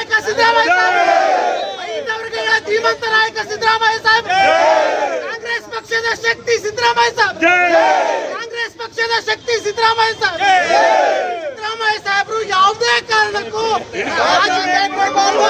ನಾಯಕ ಸಿದ್ದರಾಮಯ್ಯ ಸಾಹೇಬ್, ಧೀಮಂತ ನಾಯಕ ಸಿದ್ದರಾಮಯ್ಯ ಸಾಹೇಬ್, ಕಾಂಗ್ರೆಸ್ ಪಕ್ಷದ ಶಕ್ತಿ ಸಿದ್ದರಾಮಯ್ಯ ಸಾಹೇಬ್, ಕಾಂಗ್ರೆಸ್ ಪಕ್ಷದ ಶಕ್ತಿ ಸಿದ್ದರಾಮಯ್ಯ ಸಾಹೇಬ್. ಸಿದ್ದರಾಮಯ್ಯ ಸಾಹೇಬರು ಯಾವುದೇ ಕಾರಣಕ್ಕೂ ರಾಜಕೀಯ ಕೊಡಬಾರದು.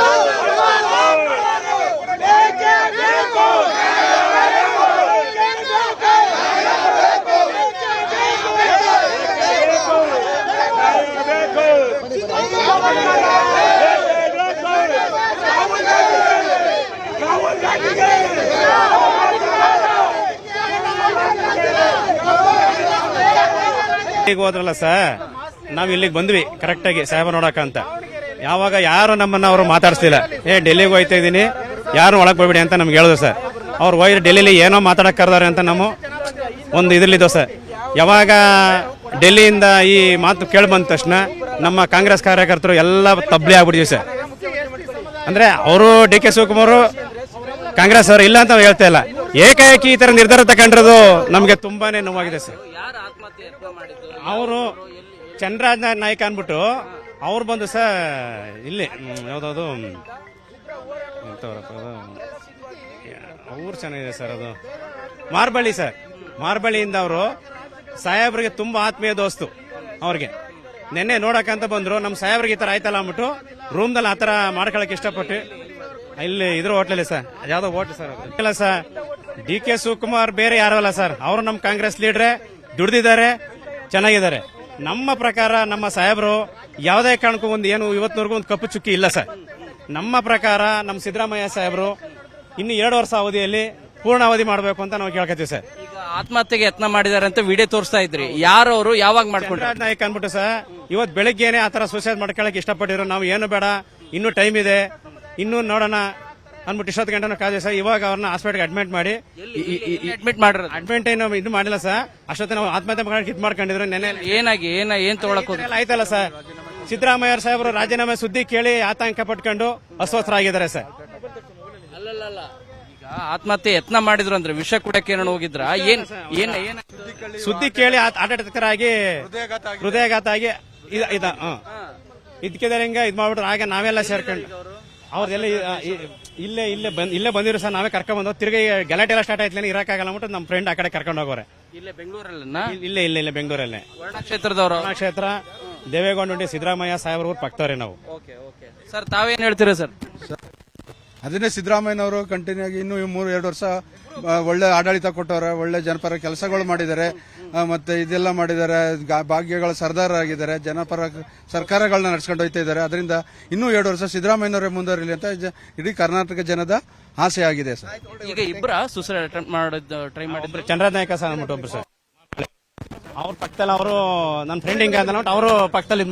ಹೋದ್ರಲ್ಲ ಸರ್, ನಾವ್ ಇಲ್ಲಿಗೆ ಬಂದ್ವಿ ಕರೆಕ್ಟ್ ಆಗಿ ಸಾಹೇಬ ನೋಡಕಂತ. ಯಾವಾಗ ಯಾರು ನಮ್ಮನ್ನ ಅವರು ಮಾತಾಡಿಸ್ತಿಲ್ಲ. ಡೆಲ್ಲಿಗೆ ಹೋಯ್ತಾ ಇದೀನಿ, ಯಾರು ಒಳಗ್ ಹೋಗ್ಬಿಡಿ ಅಂತ ನಮ್ಗೆ ಹೇಳಿದ್ರು ಸರ್. ಅವ್ರು ಹೋಯ್ರು ಡೆಲ್ಲಿಲಿ ಏನೋ ಮಾತಾಡಕ್ ಕರ್ದಾರೆ ಅಂತ ನಾವು ಒಂದು ಇದ್ರಲ್ಲಿದ್ದೋ ಸರ್. ಯಾವಾಗ ಡೆಲ್ಲಿಯಿಂದ ಈ ಮಾತು ಕೇಳಿ ಬಂದ ತಕ್ಷಣ ನಮ್ಮ ಕಾಂಗ್ರೆಸ್ ಕಾರ್ಯಕರ್ತರು ಎಲ್ಲ ತಬ್ಲಿ ಆಗ್ಬಿಟ್ಟಿದ್ವಿ ಸರ್. ಅಂದ್ರೆ ಅವರು ಡಿ ಕೆ ಶಿವಕುಮಾರ್ ಕಾಂಗ್ರೆಸ್ ಅವರು ಇಲ್ಲ ಅಂತ ಹೇಳ್ತಾ ಇಲ್ಲ, ಏಕಾಏಕಿ ಈ ತರ ನಿರ್ಧಾರ ತಗೊಂಡಿರೋದು ನಮ್ಗೆ ತುಂಬಾನೇ ನೋವಾಗಿದೆ ಸರ್. ಅವರು ಚಂದ್ರರಾಜ್ ನಾಯ್ಕ ಅನ್ಬಿಟ್ಟು ಅವ್ರು ಬಂದು ಸರ್ ಇಲ್ಲಿ ಯಾವ್ದು ಅವ್ರು ಚೆನ್ನಾಗಿದೆ ಸರ್, ಅದು ಮಾರ್ಬಳ್ಳಿ ಸರ್. ಮಾರ್ಬಳ್ಳಿಯಿಂದ ಅವರು ಸಾಹೇಬ್ರಿಗೆ ತುಂಬಾ ಆತ್ಮೀಯ ದೋಸ್ತು. ಅವ್ರಿಗೆ ನೆನ್ನೆ ನೋಡಕಂತ ಬಂದ್ರು, ನಮ್ಮ ಸಾಹೇಬ್ರಿಗೆ ಈ ತರ ಆಯ್ತಲ್ಲ ಅಂದ್ಬಿಟ್ಟು ರೂಮ್ದಲ್ಲಿ ಆತರ ಮಾಡ್ಕೊಳಕ್ ಇಷ್ಟಪಟ್ಟು ಇಲ್ಲಿ ಇದ್ರ ಹೋಟ್ಲಲ್ಲಿ ಸರ್, ಯಾವ್ದೋ ಹೋಟ್ಲ್ ಸರ್ ಇಲ್ಲ ಸರ್. ಡಿ ಕೆ ಶಿವಕುಮಾರ್ ಬೇರೆ ಯಾರು ಅಲ್ಲ ಸರ್, ಅವರು ನಮ್ಮ ಕಾಂಗ್ರೆಸ್ ಲೀಡ್ರೆ, ದುಡ್ದಿದ್ದಾರೆ, ಚೆನ್ನಾಗಿದ್ದಾರೆ. ನಮ್ಮ ಪ್ರಕಾರ ನಮ್ಮ ಸಾಹೇಬರು ಯಾವುದೇ ಕಾರಣಕ್ಕೂ ಒಂದು ಏನು ಇವತ್ತಿನವರೆಗೂ ಒಂದು ಕಪ್ಪು ಚುಕ್ಕಿ ಇಲ್ಲ ಸರ್. ನಮ್ಮ ಪ್ರಕಾರ ನಮ್ಮ ಸಿದ್ದರಾಮಯ್ಯ ಸಾಹೇಬರು ಇನ್ನು 2 ವರ್ಷ ಅವಧಿಯಲ್ಲಿ ಪೂರ್ಣ ಅವಧಿ ಮಾಡಬೇಕು ಅಂತ ನಾವು ಕೇಳ್ಕೊತೀವಿ ಸರ್. ಈಗ ಆತ್ಮಹತ್ಯೆಗೆ ಯತ್ನ ಮಾಡಿದ್ದಾರೆ ಅಂತ ವಿಡಿಯೋ ತೋರಿಸ್ತಾ ಇದ್ರಿ, ಯಾರು ಅವರು, ಯಾವಾಗ ಮಾಡ್ಕೊಂಡ್ರು? ಚಂದ್ರರಾಜ್ ನಾಯ್ಕ ಅನ್ಬಿಟ್ಟು ಸರ್ ಇವತ್ತು ಬೆಳಗ್ಗೆನೆ ಆತರ ಸೂಸೈಡ್ ಮಾಡ್ಕೊಳಕ್ ಇಷ್ಟಪಟ್ಟಿರೋ. ನಾವು ಏನು ಬೇಡ, ಇನ್ನೂ ಟೈಮ್ ಇದೆ, ಇನ್ನೂ ನೋಡೋಣ ಅಂದ್ಬಿಟ್ಟು ಇಷ್ಟೊತ್ತು ಗಂಟೆ ಕಾದಿದೆ ಸರ್. ಇವಾಗ ಅವ್ರನ್ನ ಹಾಸ್ಪಿಟಲ್ಗೆ ಅಡ್ಮಿಟ್ ಮಾಡಿ ಅಡ್ಮಿಟ್ ಏನು ಇದು ಮಾಡಿಲ್ಲ ಸರ್. ಅಷ್ಟೊತ್ತ ನಾವು ಆತ್ಮಹತ್ಯೆ ಮಾಡಕ್ಕೆ ಇದು ಮಾಡ್ಕೊಂಡಿದ್ರು. ನೆನೆ ಏನ್ ತಗೊಳಕ್ ಆಯ್ತಲ್ಲ ಸರ್. ಸಿದ್ದರಾಮಯ್ಯ ಸಾಹೇಬರು ರಾಜೀನಾಮೆ ಸುದ್ದಿ ಕೇಳಿ ಆತಂಕ ಪಟ್ಕೊಂಡು ಅಸ್ವಸ್ಥರಾಗಿದ್ದಾರೆ ಸರ್. ಈಗ ಆತ್ಮಹತ್ಯೆ ಯತ್ನ ಮಾಡಿದ್ರು ಅಂದ್ರೆ ವಿಷ ಕುಡಕ್ಕೆ ಏನೋ ಹೋಗಿದ್ರ? ಏನ್ ಸುದ್ದಿ ಕೇಳಿ ಆಗಿ ಹೃದಯಘಾತ ಆಗಿ ಇದಕ್ಕೆ ಹಿಂಗ ಇದ್ ಮಾಡ್ಬಿಟ್ರು. ಆಗ ನಾವೆಲ್ಲ ಸೇರ್ಕೊಂಡು ಅವ್ರದೆಲ್ಲ ಇಲ್ಲೇ ಬಂದಿರು ಸರ್. ನಾವೇ ಕರ್ಕೊಂಡ್ ಬಂದೋ. ತಿರ್ಗಿ ಗಲಾಟೆ ಎಲ್ಲ ಸ್ಟಾರ್ಟ್ ಆಯ್ತು, ಇರಕ್ಕಾಗಲ್ಲ ಅಂದ್ಬಿಟ್ಟು ನಮ್ಮ ಫ್ರೆಂಡ್ ಆ ಕಡೆ ಕರ್ಕೊಂಡು ಹೋಗೋರೆ. ಇಲ್ಲೇ ಬೆಂಗಳೂರಲ್ಲಿ ಇಲ್ಲೇ ಬೆಂಗಳೂರಲ್ಲೇ ಕ್ಷೇತ್ರದವರು ಕ್ಷೇತ್ರ ದೇವೇಗೌಡ ಸಿದ್ದರಾಮಯ್ಯ ಸಾಹೇಬ್ರ ಊರ್ ಪಕ್ತವ್ರೆ ನಾವು. ಸರ್ ತಾವೇನ್ ಹೇಳ್ತೀರಾ ಸರ್? ಅದನ್ನೇ ಸಿದ್ದರಾಮಯ್ಯನವರು ಕಂಟಿನ್ಯೂ ಆಗಿ ಇನ್ನೂ 2 ವರ್ಷ ಒಳ್ಳೆ ಆಡಳಿತ ಕೊಟ್ಟವ್ರೆ, ಒಳ್ಳೆ ಜನಪರ ಕೆಲಸಗಳು ಮಾಡಿದ್ದಾರೆ, ಮತ್ತೆ ಇದೆಲ್ಲ ಮಾಡಿದ್ದಾರೆ, ಭಾಗ್ಯಗಳ ಸರ್ದಾರ ಆಗಿದ್ದಾರೆ, ಜನಪರ ಸರ್ಕಾರಗಳನ್ನ ನಡ್ಸ್ಕೊಂಡು ಹೋಗ್ತಾ ಇದ್ದಾರೆ. ಅದರಿಂದ ಇನ್ನೂ 2 ವರ್ಷ ಸಿದ್ದರಾಮಯ್ಯನವರೇ ಮುಂದುವರಿಲಿ ಅಂತ ಇಡೀ ಕರ್ನಾಟಕ ಜನದ ಆಸೆ ಆಗಿದೆ ಸರ್. ಈಗ ಇಬ್ಬರ ಸುಸೈಡ್ ಅಟೆಂಪ್ಟ್ ಮಾಡೋದು ಟ್ರೈ ಮಾಡಿದ್ರು. ಚಂದ್ರರಾಜ್ ನಾಯ್ಕ ಸರ್ ಅಂದ್ಬಿಟ್ಟು ಒಬ್ರು ಸರ್, ಅವ್ರ ಪಕ್ಕದಲ್ಲಿ ಅವರು ನನ್ನ ಫ್ರೆಂಡ್ ಹಿಂಗ ಅಂತ ಅವರು ಪಕ್ಕದಲ್ಲಿ